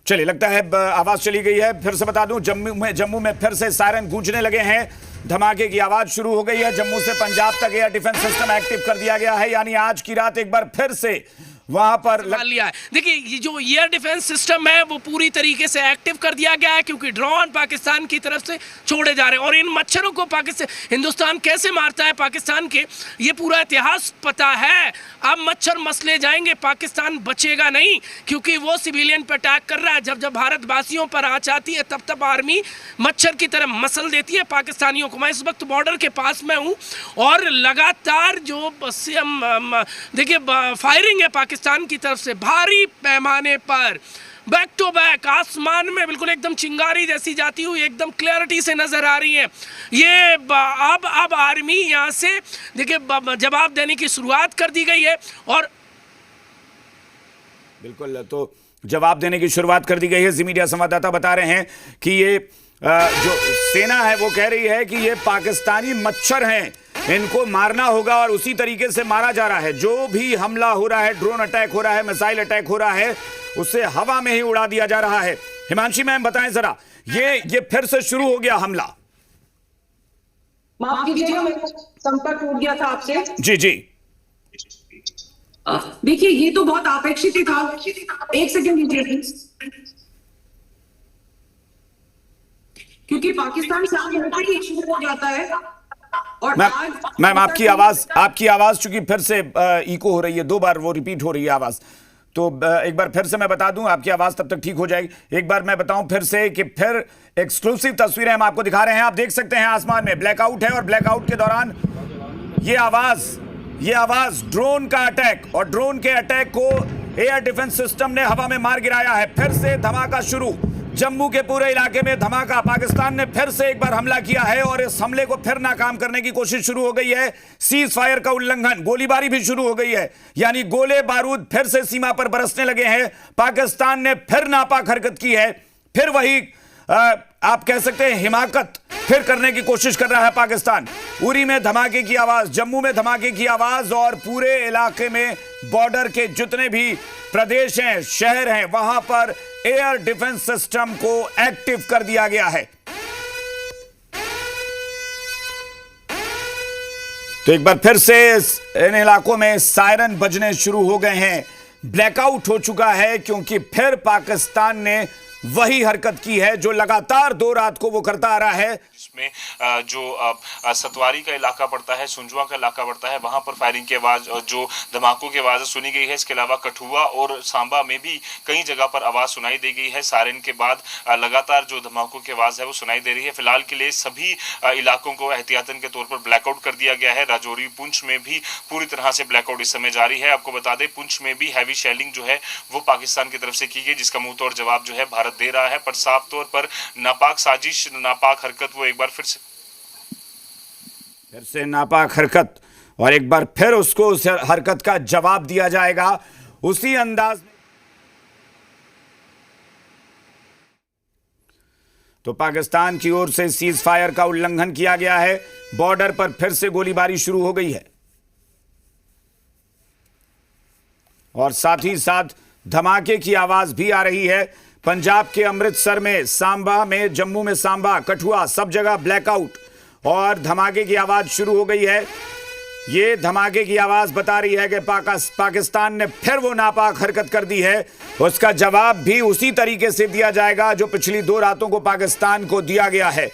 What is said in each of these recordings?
चलिए, लगता है आवाज चली गई है। फिर से बता दूं, जम्मू में फिर से सायरन गूंजने लगे हैं। धमाके की आवाज शुरू हो गई है। जम्मू से पंजाब तक एयर डिफेंस सिस्टम एक्टिव कर दिया गया है, यानी आज की रात एक बार फिर से वहां पर लिया है। देखिए, ये जो एयर डिफेंस सिस्टम है वो पूरी तरीके से एक्टिव कर दिया गया है, क्योंकि ड्रोन पाकिस्तान की तरफ से छोड़े जा रहे हैं। और इन मच्छरों को पाकिस्तान हिंदुस्तान कैसे मारता है पाकिस्तान के, ये पूरा इतिहास पता है। अब मच्छर मसले जाएंगे, पाकिस्तान बचेगा नहीं, क्योंकि वो सिविलियन पर अटैक कर रहा है। जब जब भारतवासियों पर आँच आती है तब तब आर्मी मच्छर की तरह मसल देती है पाकिस्तानियों को। मैं इस वक्त बॉर्डर के पास में हूँ और लगातार जो देखिए फायरिंग है पाकिस्तान की तरफ से भारी पैमाने पर, बैक टू बैक, आसमान में बिल्कुल एकदम चिंगारी जैसी जाती हुई एकदम क्लैरिटी से नजर आ रही है। ये अब आर्मी यहाँ से देखिए जवाब देने की शुरुआत कर दी गई है। और बिल्कुल, तो जवाब देने की शुरुआत कर दी गई है। जी मीडिया संवाददाता बता रहे हैं कि ये जो सेना है वो कह रही है कि ये पाकिस्तानी मच्छर हैं, इनको मारना होगा और उसी तरीके से मारा जा रहा है। जो भी हमला हो रहा है, ड्रोन अटैक हो रहा है, मिसाइल अटैक हो रहा है, उसे हवा में ही उड़ा दिया जा रहा है। हिमांशी मैम बताएं जरा, ये फिर से शुरू हो गया हमला। माफ कीजिएगा, मेरा संपर्क टूट गया था आपसे। जी जी, देखिए ये तो बहुत अपेक्षित ही था। एक सेकंड लीजिए प्लीज, क्योंकि पाकिस्तान से ही शुरू हो जाता है। और मैम आपकी आवाज चूंकि फिर से इको हो रही है, 2 बार वो रिपीट हो रही है आवाज, तो एक बार फिर से मैं बता दूं, आपकी आवाज तब तक ठीक हो जाएगी। एक बार मैं बताऊं फिर से कि फिर एक्सक्लूसिव तस्वीरें हम आपको दिखा रहे हैं। आप देख सकते हैं आसमान में ब्लैकआउट है और ब्लैकआउट के दौरान ये आवाज ड्रोन का अटैक, और ड्रोन के अटैक को एयर डिफेंस सिस्टम ने हवा में मार गिराया है। फिर से धमाका शुरू, जम्मू के पूरे इलाके में धमाका। पाकिस्तान ने फिर से एक बार हमला किया है और इस हमले को फिर नाकाम करने की कोशिश शुरू हो गई है। सीज फायर का उल्लंघन, गोलीबारी भी शुरू हो गई है, यानी गोले बारूद फिर से सीमा पर बरसने लगे हैं। पाकिस्तान ने फिर नापाक हरकत की है, फिर वही आप कह सकते हैं हिमाकत फिर करने की कोशिश कर रहा है पाकिस्तान। उरी में धमाके की आवाज, जम्मू में धमाके की आवाज, और पूरे इलाके में बॉर्डर के जितने भी प्रदेश हैं, शहर हैं, वहां पर एयर डिफेंस सिस्टम को एक्टिव कर दिया गया है। तो एक बार फिर से इन इलाकों में सायरन बजने शुरू हो गए हैं। ब्लैकआउट हो चुका है, क्योंकि फिर पाकिस्तान ने वही हरकत की है जो लगातार 2 रात को वो करता आ रहा है। इसमें जो सतवारी का इलाका पड़ता है, सुंजवा का इलाका पड़ता है, वहां पर फायरिंग की आवाज और जो धमाकों की आवाज सुनी गई है। इसके अलावा कठुआ और सांबा में भी कई जगह पर आवाज सुनाई दी गई है। सायरन के बाद लगातार जो धमाकों की आवाज है वो सुनाई दे रही है। फिलहाल के लिए सभी इलाकों को एहतियातन के तौर पर ब्लैकआउट कर दिया गया है। राजौरी, पुंछ में भी पूरी तरह से ब्लैकआउट इस समय जारी है। आपको बता दें, पुंछ में भी हैवी शेलिंग जो है वो पाकिस्तान की तरफ से की गई, जिसका मुंह तोड़ जवाब जो है भारत दे रहा है। पर साफ तौर पर नापाक साजिश, नापाक हरकत वो एक बार फिर से नापाक हरकत, और एक बार फिर उसको उस हरकत का जवाब दिया जाएगा उसी अंदाज में। तो पाकिस्तान की ओर से सीज फायर का उल्लंघन किया गया है। बॉर्डर पर फिर से गोलीबारी शुरू हो गई है और साथ ही साथ धमाके की आवाज भी आ रही है। पंजाब के अमृतसर में, सांबा में, जम्मू में सांबा, कठुआ, सब जगह ब्लैकआउट और धमाके की आवाज शुरू हो गई है। ये धमाके की आवाज बता रही है कि पाकिस्तान ने फिर वो नापाक हरकत कर दी है। उसका जवाब भी उसी तरीके से दिया जाएगा जो पिछली 2 रातों को पाकिस्तान को दिया गया है।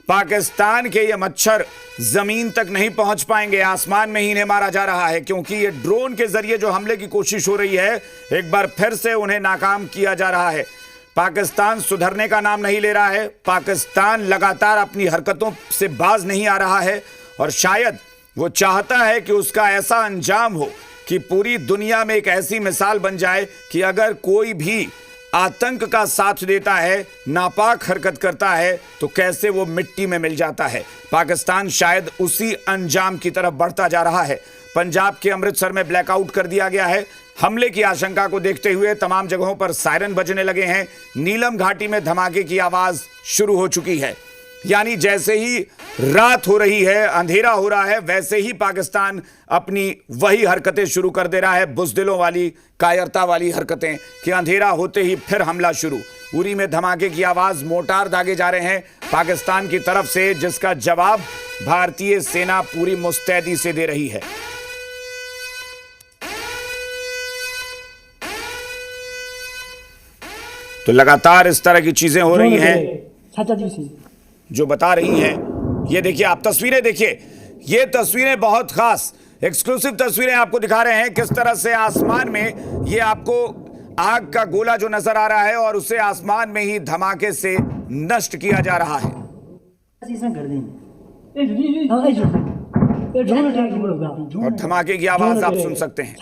पाकिस्तान के ये मच्छर जमीन तक नहीं पहुंच पाएंगे, आसमान में ही इन्हें मारा जा रहा है, क्योंकि ये ड्रोन के जरिए जो हमले की कोशिश हो रही है, एक बार फिर से उन्हें नाकाम किया जा रहा है। पाकिस्तान सुधरने का नाम नहीं ले रहा है। पाकिस्तान लगातार अपनी हरकतों से बाज नहीं आ रहा है और शायद वो चाहता है कि उसका ऐसा अंजाम हो कि पूरी दुनिया में एक ऐसी मिसाल बन जाए कि अगर कोई भी आतंक का साथ देता है, नापाक हरकत करता है, तो कैसे वो मिट्टी में मिल जाता है। पाकिस्तान शायद उसी अंजाम की तरफ बढ़ता जा रहा है। पंजाब के अमृतसर में ब्लैकआउट कर दिया गया है। हमले की आशंका को देखते हुए तमाम जगहों पर सायरन बजने लगे हैं। नीलम घाटी में धमाके की आवाज शुरू हो चुकी है। यानी जैसे ही रात हो रही है, अंधेरा हो रहा है, वैसे ही पाकिस्तान अपनी वही हरकतें शुरू कर दे रहा है, बुज़दिलों वाली, कायरता वाली हरकतें कि अंधेरा होते ही फिर हमला शुरू। उरी में धमाके की आवाज, मोर्टार दागे जा रहे हैं पाकिस्तान की तरफ से, जिसका जवाब भारतीय सेना पूरी मुस्तैदी से दे रही है। तो लगातार इस तरह की चीजें हो रही हैं जो बता रही हैं। ये देखिए, आप तस्वीरें देखिए, ये तस्वीरें बहुत खास एक्सक्लूसिव तस्वीरें आपको दिखा रहे हैं, किस तरह से आसमान में ये आपको आग का गोला जो नजर आ रहा है और उसे आसमान में ही धमाके से नष्ट किया जा रहा है। और धमाके की आवाज आप सुन सकते हैं।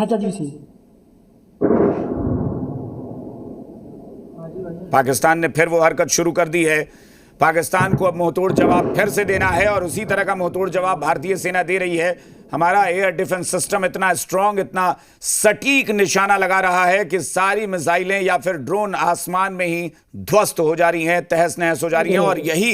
पाकिस्तान ने फिर वो हरकत शुरू कर दी है। पाकिस्तान को अब मुंहतोड़ जवाब फिर से देना है और उसी तरह का मुंहतोड़ जवाब भारतीय सेना दे रही है। हमारा एयर डिफेंस सिस्टम इतना स्ट्रांग, इतना सटीक निशाना लगा रहा है कि सारी मिसाइलें या फिर ड्रोन आसमान में ही ध्वस्त हो जा रही हैं, तहस नहस हो जा रही हैं। और यही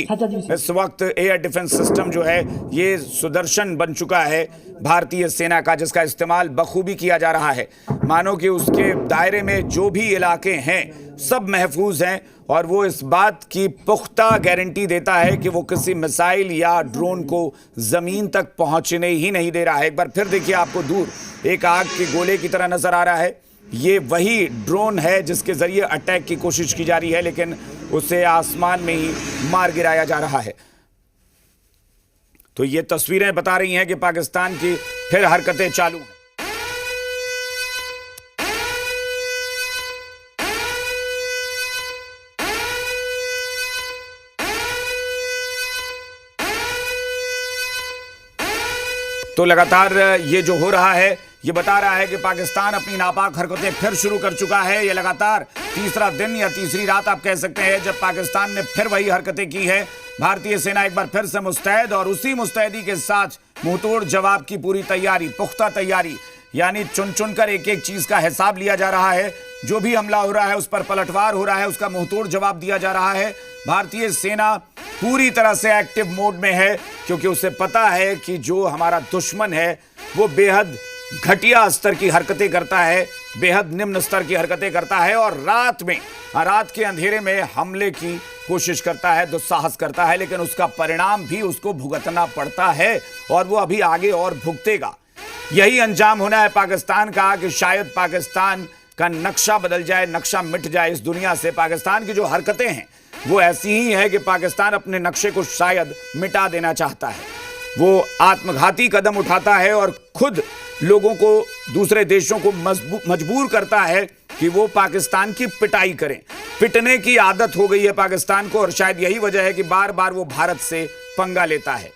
इस वक्त एयर डिफेंस सिस्टम जो है ये सुदर्शन बन चुका है भारतीय सेना का, जिसका इस्तेमाल बखूबी किया जा रहा है। मानो कि उसके दायरे में जो भी इलाके हैं सब महफूज हैं और वो इस बात की पुख्ता गारंटी देता है कि वो किसी मिसाइल या ड्रोन को जमीन तक पहुंचने ही नहीं दे रहा है। एक बार फिर देखिए, आपको दूर एक आग के गोले की तरह नजर आ रहा है। ये वही ड्रोन है जिसके जरिए अटैक की कोशिश की जा रही है, लेकिन उसे आसमान में ही मार गिराया जा रहा है। तो ये तस्वीरें बता रही हैं कि पाकिस्तान की फिर हरकतें चालू हैं। तो लगातार ये जो हो रहा है ये बता रहा है कि पाकिस्तान अपनी नापाक हरकतें फिर शुरू कर चुका है। ये लगातार तीसरा दिन या तीसरी रात आप कह सकते हैं जब पाकिस्तान ने फिर वही हरकतें की है। भारतीय सेना एक बार फिर से मुस्तैद और उसी मुस्तैदी के साथ मुंहतोड़ जवाब की पूरी तैयारी, पुख्ता तैयारी, यानी चुन चुन कर एक एक चीज का हिसाब लिया जा रहा है। जो भी हमला हो रहा है उस पर पलटवार हो रहा है, उसका मुंहतोड़ जवाब दिया जा रहा है। भारतीय सेना पूरी तरह से एक्टिव मोड में है क्योंकि उसे पता है कि जो हमारा दुश्मन है वो बेहद घटिया स्तर की हरकतें करता है, बेहद निम्न स्तर की हरकतें करता है और रात के अंधेरे में हमले की कोशिश करता है, दुस्साहस करता है, लेकिन उसका परिणाम भी उसको भुगतना पड़ता है और वो अभी आगे और भुगतेगा। यही अंजाम होना है पाकिस्तान का कि शायद पाकिस्तान का नक्शा बदल जाए, नक्शा मिट जाए इस दुनिया से। पाकिस्तान की जो हरकतें हैं वो ऐसी ही है कि पाकिस्तान अपने नक्शे को शायद मिटा देना चाहता है। वो आत्मघाती कदम उठाता है और खुद लोगों को, दूसरे देशों को मजबूर करता है कि वो पाकिस्तान की पिटाई करें। पिटने की आदत हो गई है पाकिस्तान को और शायद यही वजह है कि बार बार वो भारत से पंगा लेता है।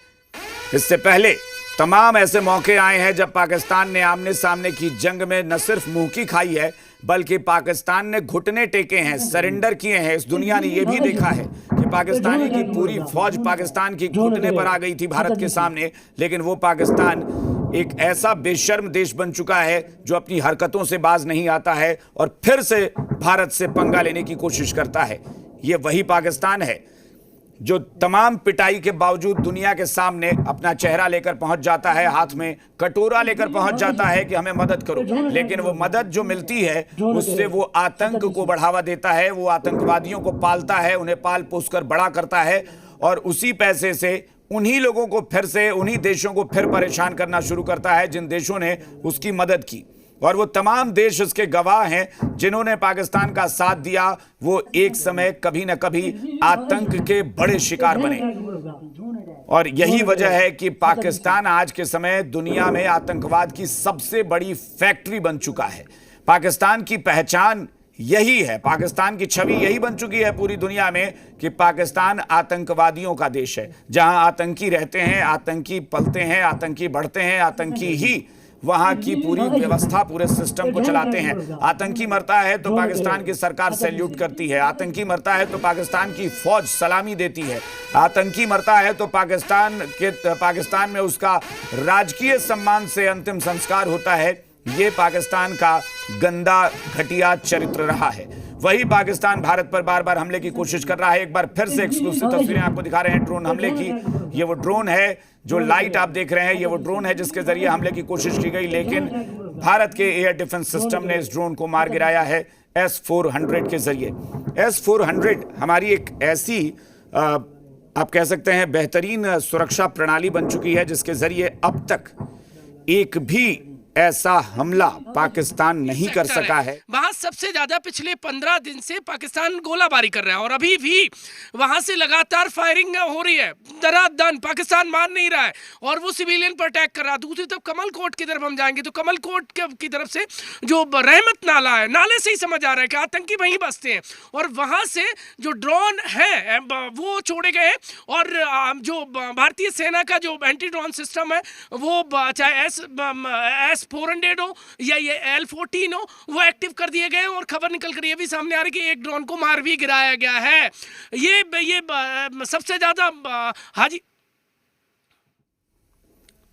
इससे पहले तमाम ऐसे मौके आए हैं जब पाकिस्तान ने आमने सामने की जंग में न सिर्फ मुंह की खाई है बल्कि पाकिस्तान ने घुटने टेके हैं, सरेंडर किए हैं। इस दुनिया ने यह भी देखा है कि पाकिस्तानी की पूरी फौज पाकिस्तान की घुटने पर आ गई थी भारत के सामने, लेकिन वो पाकिस्तान एक ऐसा बेशर्म देश बन चुका है जो अपनी हरकतों से बाज नहीं आता है और फिर से भारत से पंगा लेने की कोशिश करता है। ये वही पाकिस्तान है जो तमाम पिटाई के बावजूद दुनिया के सामने अपना चेहरा लेकर पहुंच जाता है, हाथ में कटोरा लेकर पहुंच जाता है कि हमें मदद करो, लेकिन वो मदद जो मिलती है उससे वो आतंक को बढ़ावा देता है, वो आतंकवादियों को पालता है, उन्हें पाल पोस कर बड़ा करता है और उसी पैसे से उन्हीं लोगों को फिर से, उन्हीं देशों को फिर परेशान करना शुरू करता है जिन देशों ने उसकी मदद की। और वो तमाम देश उसके गवाह हैं जिन्होंने पाकिस्तान का साथ दिया, वो एक समय कभी न कभी आतंक के बड़े शिकार बने। और यही वजह है कि पाकिस्तान आज के समय दुनिया में आतंकवाद की सबसे बड़ी फैक्ट्री बन चुका है। पाकिस्तान की पहचान यही है, पाकिस्तान की छवि यही बन चुकी है पूरी दुनिया में कि पाकिस्तान आतंकवादियों का देश है। जहां आतंकी रहते हैं, आतंकी पलते हैं, आतंकी बढ़ते हैं, आतंकी ही वहां की पूरी व्यवस्था, पूरे सिस्टम को चलाते हैं। आतंकी मरता है तो पाकिस्तान की सरकार सैल्यूट करती है, आतंकी मरता है तो पाकिस्तान की फौज सलामी देती है, आतंकी मरता है तो पाकिस्तान में उसका राजकीय सम्मान से अंतिम संस्कार होता है। ये पाकिस्तान का गंदा घटिया चरित्र रहा है। वही पाकिस्तान भारत पर बार बार हमले की कोशिश कर रहा है। एक बार फिर से एक्सक्लूसिव तस्वीरें आपको दिखा रहे हैं ड्रोन हमले की। ये वो ड्रोन है जो लाइट आप देख रहे हैं, ये वो ड्रोन है जिसके जरिए हमले की कोशिश की गई, लेकिन भारत के एयर डिफेंस सिस्टम ने इस ड्रोन को मार गिराया है S-400 के जरिए। S-400 हमारी एक ऐसी आप कह सकते हैं बेहतरीन सुरक्षा प्रणाली बन चुकी है जिसके जरिए अब तक एक भी ऐसा हमला पाकिस्तान नहीं कर सका है। वहां सबसे ज्यादा पिछले 15 दिन से पाकिस्तान गोलाबारी कर रहा है और अभी भी वहां से लगातार फायरिंग हो रही है। दरादन पाकिस्तान मान नहीं रहा है और वो सिविलियन पर अटैक कर रहा है। दूसरी तरफ कमल कोट की तरफ हम जाएंगे तो कमल कोट की तरफ से जो रहमत नाला है, नाले से ही समझ आ रहा है कि आतंकी वहीं बसते हैं और वहां से जो ड्रोन है वो छोड़े गए और जो भारतीय सेना का जो एंटी ड्रोन सिस्टम है वो चाहे S-400 हो या ये L-14 हो वो एक्टिव कर दिए गए और खबर निकल कर ये भी सामने आ रही कि एक ड्रोन को मार भी गिराया गया है। ये सबसे ज्यादा हाजी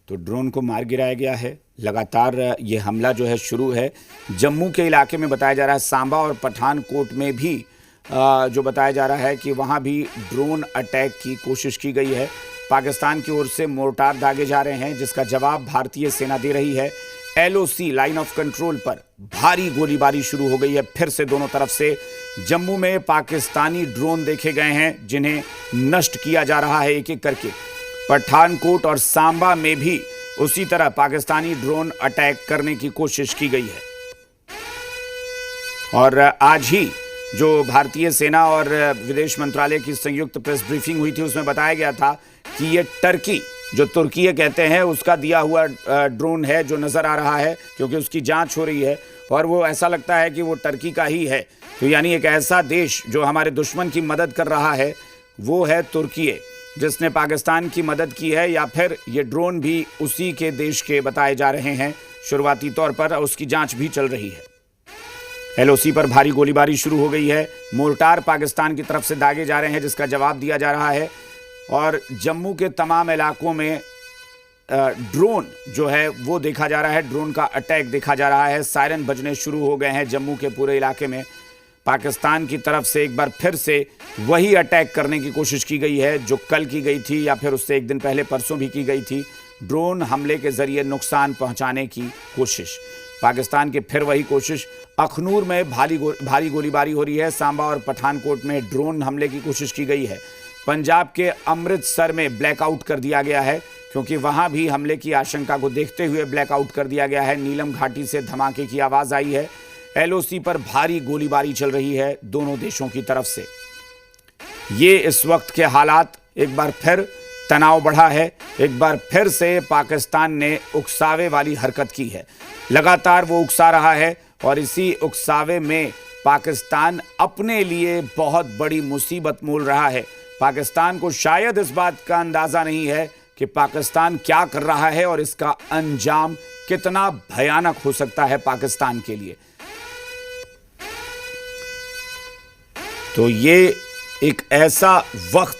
तो ड्रोन को मार गिराया गया है। लगातार ये हमला जो है शुरू है जम्मू के इलाके में, बताया जा रहा है सांबा और पठानकोट में भी जो बताया जा रहा है कि वहाँ भी ड्रोन अटैक की कोशिश की गई है। पाकिस्तान की ओर से मोर्टार दागे जा रहे हैं जिसका जवाब भारतीय सेना दे रही है। LOC लाइन ऑफ कंट्रोल पर भारी गोलीबारी शुरू हो गई है फिर से दोनों तरफ से। जम्मू में पाकिस्तानी ड्रोन देखे गए हैं जिन्हें नष्ट किया जा रहा है एक एक करके। पठानकोट और सांबा में भी उसी तरह पाकिस्तानी ड्रोन अटैक करने की कोशिश की गई है। और आज ही जो भारतीय सेना और विदेश मंत्रालय की संयुक्त प्रेस ब्रीफिंग हुई थी उसमें बताया गया था कि ये टर्की जो तुर्की कहते हैं उसका दिया हुआ ड्रोन है जो नज़र आ रहा है, क्योंकि उसकी जांच हो रही है और वो ऐसा लगता है कि वो टर्की का ही है। तो यानी एक ऐसा देश जो हमारे दुश्मन की मदद कर रहा है वो है तुर्की, जिसने पाकिस्तान की मदद की है, या फिर ये ड्रोन भी उसी के देश के बताए जा रहे हैं शुरुआती तौर पर। उसकी जाँच भी चल रही है। LOC पर भारी गोलीबारी शुरू हो गई है। मोर्टार पाकिस्तान की तरफ से दागे जा रहे हैं जिसका जवाब दिया जा रहा है और जम्मू के तमाम इलाकों में ड्रोन जो है वो देखा जा रहा है, ड्रोन का अटैक देखा जा रहा है। सायरन बजने शुरू हो गए हैं जम्मू के पूरे इलाके में। पाकिस्तान की तरफ से एक बार फिर से वही अटैक करने की कोशिश की गई है जो कल की गई थी या फिर उससे एक दिन पहले परसों भी की गई थी। ड्रोन हमले के जरिए नुकसान पहुंचाने की कोशिश, पाकिस्तान की फिर वही कोशिश। अखनूर में भारी गोलीबारी हो रही है। सांबा और पठानकोट में ड्रोन हमले की कोशिश की गई है। पंजाब के अमृतसर में ब्लैकआउट कर दिया गया है क्योंकि वहां भी हमले की आशंका को देखते हुए ब्लैकआउट कर दिया गया है। नीलम घाटी से धमाके की आवाज़ आई है। LOC पर भारी गोलीबारी चल रही है दोनों देशों की तरफ से। ये इस वक्त के हालात, एक बार फिर तनाव बढ़ा है, एक बार फिर से पाकिस्तान ने उकसावे वाली हरकत की है। लगातार वो उकसा रहा है और इसी उकसावे में पाकिस्तान अपने लिए बहुत बड़ी मुसीबत मोल रहा है। पाकिस्तान को शायद इस बात का अंदाज़ा नहीं है कि पाकिस्तान क्या कर रहा है और इसका अंजाम कितना भयानक हो सकता है पाकिस्तान के लिए। तो ये एक ऐसा वक्त